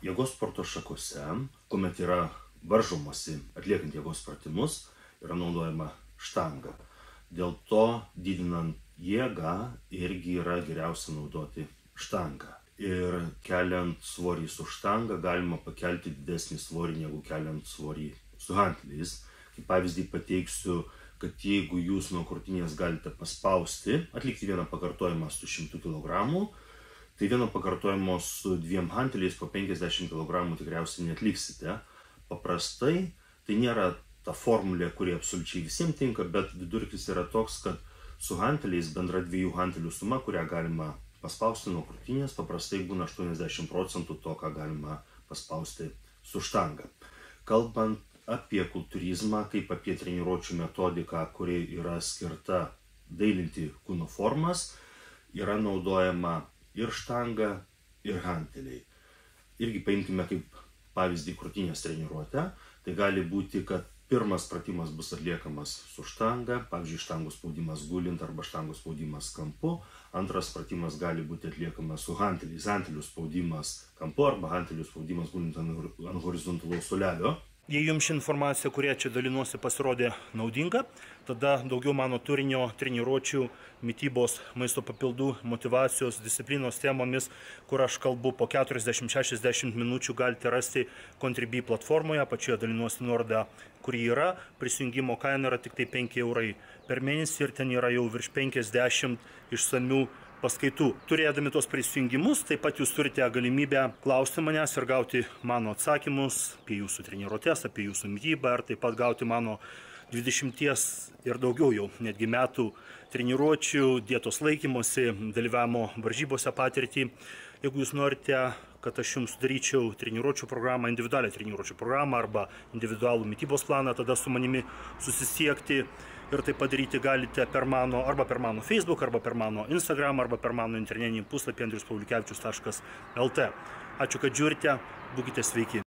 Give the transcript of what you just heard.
jėgos sporto šakose, kuomet yra varžomasi atliekant jėgos pratimus, yra naudojama štanga. Dėl to didinant jėgą irgi yra geriausia naudoti štangą. Ir keliant svorį su štanga galima pakelti didesnį svorį negu keliant svorį su hanteliais. Kaip pavyzdį pateiksiu, kad jeigu jūs nuo krūtinės galite paspausti, atlikti vieną pakartojimą su 100 kg, tai vieno pakartojimo su 2 hanteliais po 50 kg tikriausiai neatliksite. Paprastai tai nėra ta formulė, kuri absoliučiai visiems tinka, bet vidurkis yra toks, kad su hanteliais bendra 2 hantelių suma, kurią galima paspausti nuo krūtinės, paprastai būna 80% to, ką galima paspausti su štanga. Kalbant apie kultūrizmą, kaip apie treniruočių metodiką, kuri yra skirta dailinti kūno formas, yra naudojama ir štanga, ir hanteliai. Irgi paimkime kaip pavyzdį krūtinės treniruotę. Tai gali būti, kad pirmas pratimas bus atliekamas su štanga, pavyzdžiui, štangų spaudimas gulint arba štangų spaudimas kampu. Antras pratimas gali būti atliekamas su hanteliais, hantelių spaudimas kampu arba hantelių spaudimas gulint ant horizontalaus suolelio. Jei jums ši informacija, kurie čia dalinuosi, pasirodė naudinga, tada daugiau mano turinio treniruočių, mitybos, maisto papildų, motyvacijos, disciplinos temomis, kur aš kalbu po 40-60 minučių, galite rasti Contribui platformoje, apačioje dalinuosi nuorodą, kuri yra. Prisijungimo kaina yra tik tai 5 eurai per mėnesį ir ten yra jau virš 50 išsamių paskaitų. Turėdami tos prisijungimus, taip pat jūs turite galimybę klausti manęs ir gauti mano atsakymus apie jūsų treniruotes, apie jūsų mitybą ir taip pat gauti mano 20 ir daugiau jau netgi metų treniruočių, dietos laikymosi, dalyvavimo varžybose patirtį. Jeigu jūs norite, kad aš jums sudaryčiau treniruočių programą, individualią treniruočių programą arba individualų mitybos planą, tada su manimi susisiekti. Ir tai padaryti galite per mano Facebook, arba per mano Instagram, arba per mano internetinį puslapį andriuspauliukevičius.lt. Ačiū, kad žiūrite, būkite sveiki.